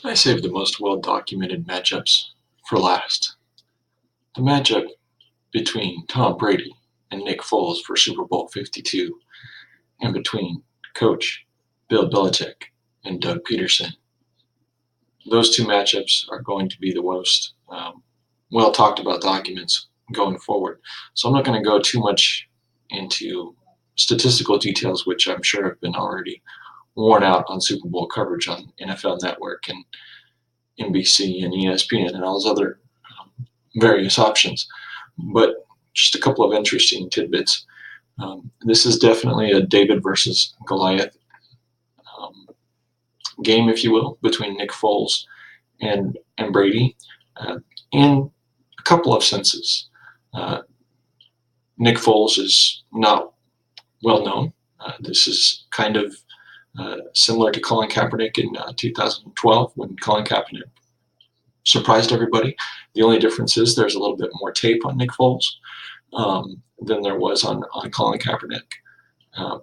I saved the most well-documented matchups for last. The matchup between Tom Brady and Nick Foles for Super Bowl 52, and between Coach Bill Belichick and Doug Pederson. Those two matchups are going to be the most well talked about documents going forward. So I'm not going to go too much into statistical details, which I'm sure have been already worn out on Super Bowl coverage on NFL Network and NBC and ESPN and all those other various options. But just a couple of interesting tidbits. This is definitely a David versus Goliath um, game, if you will, between Nick Foles and Brady in a couple of senses. Uh, Nick Foles is not well known. This is kind of similar to Colin Kaepernick in 2012 when Colin Kaepernick surprised everybody. The only difference is there's a little bit more tape on Nick Foles than there was on Colin Kaepernick.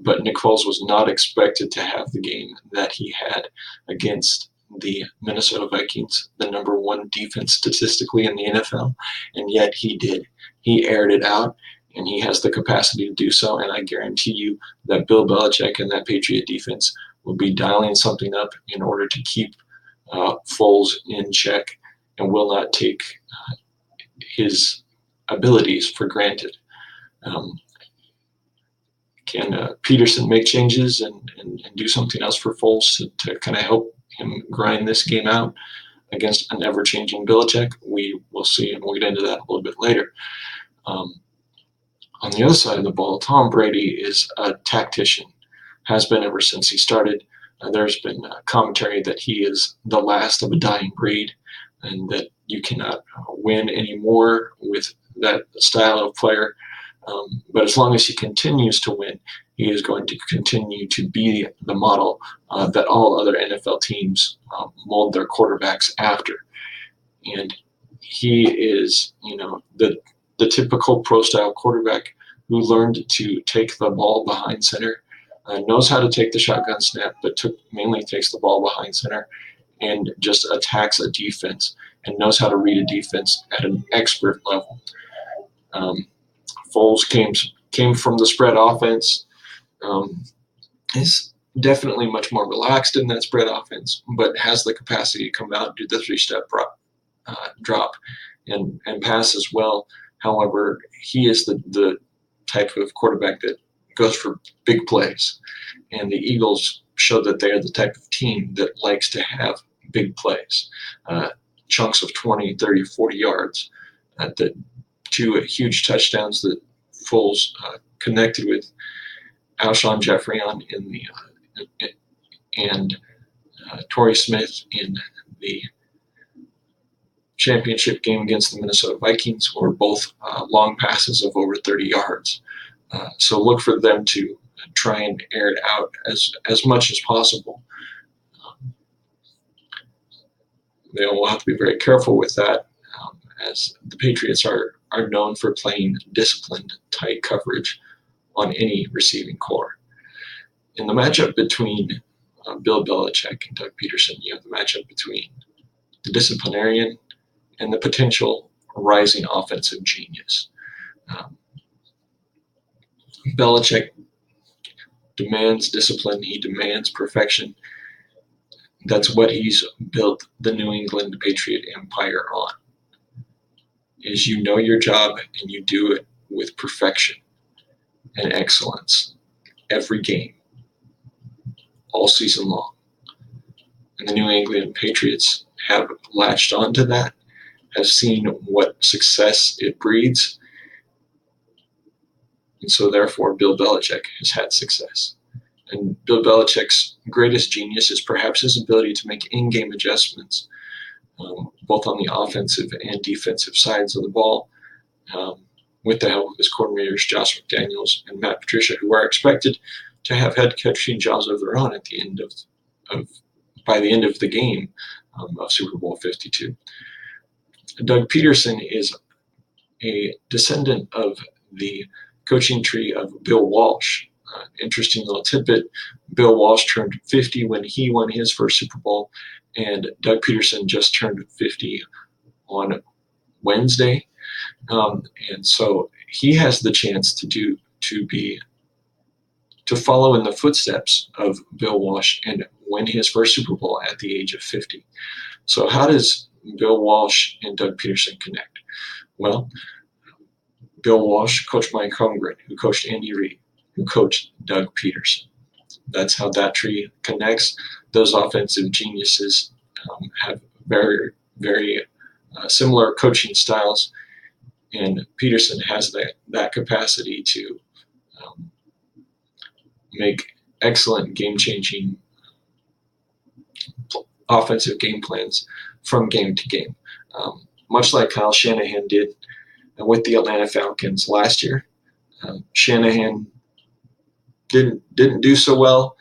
But Nick Foles was not expected to have the game that he had against the Minnesota Vikings, the number one defense statistically in the NFL, and yet he did. He aired it out, and he has the capacity to do so. And I guarantee you that Bill Belichick and that Patriot defense will be dialing something up in order to keep Foles in check and will not take his abilities for granted. Um, can Pederson make changes and do something else for Foles to kind of help him grind this game out against an ever-changing Belichick? We will see, and we'll get into that a little bit later. On the other side of the ball, Tom Brady is a tactician, has been ever since he started. There's been commentary that he is the last of a dying breed and that you cannot win anymore with that style of player. But as long as he continues to win, he is going to continue to be the model that all other NFL teams mold their quarterbacks after. And he is, the typical pro-style quarterback who learned to take the ball behind center, knows how to take the shotgun snap, but mainly takes the ball behind center and just attacks a defense and knows how to read a defense at an expert level. Um, Foles came from the spread offense. Is definitely much more relaxed in that spread offense, but has the capacity to come out, do the three-step drop, and pass as well. However, he is the type of quarterback that goes for big plays, and the Eagles show that they are the type of team that likes to have big plays, chunks of 20, 30, 40 yards. The two huge touchdowns that Foles connected with Alshon Jeffrey on in the and Torrey Smith in the championship game against the Minnesota Vikings were both long passes of over 30 yards. So look for them to try and air it out as much as possible. They will have to be very careful with that, as the Patriots are known for playing disciplined, tight coverage on any receiving core. In the matchup between Bill Belichick and Doug Pederson, you have the matchup between the disciplinarian and the potential rising offensive genius. Um, Belichick demands discipline. He demands perfection. That's what he's built the New England Patriot Empire on. Is you know your job and you do it with perfection and excellence every game, all season long. And the New England Patriots have latched onto that, have seen what success it breeds, and so therefore Bill Belichick has had success. And Bill Belichick's greatest genius is perhaps his ability to make in-game adjustments, both on the offensive and defensive sides of the ball, with the help of his coordinators Josh McDaniels and Matt Patricia, who are expected to have head coaching jobs of their own at the end of by the end of the game of Super Bowl 52. Doug Pederson is a descendant of the coaching tree of Bill Walsh, Interesting little tidbit, Bill Walsh turned 50 when he won his first Super Bowl, and Doug Pederson just turned 50 on Wednesday. And so he has the chance to follow in the footsteps of Bill Walsh and win his first Super Bowl at the age of 50. So how does Bill Walsh and Doug Pederson connect? Well, Bill Walsh coached Mike Holmgren, who coached Andy Reid, who coached Doug Pederson. That's how that tree connects. Those offensive geniuses have very, very similar coaching styles, and Pederson has that capacity to make excellent game-changing offensive game plans from game to game, much like Kyle Shanahan did with the Atlanta Falcons last year. Shanahan didn't do so well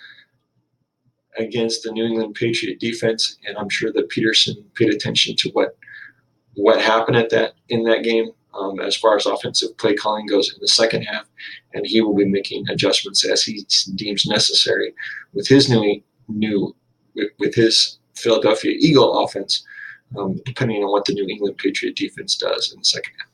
against the New England Patriot defense, and I'm sure that Pederson paid attention to what happened in that game as far as offensive play calling goes in the second half, and he will be making adjustments as he deems necessary with his with his Philadelphia Eagle offense, depending on what the New England Patriot defense does in the second half.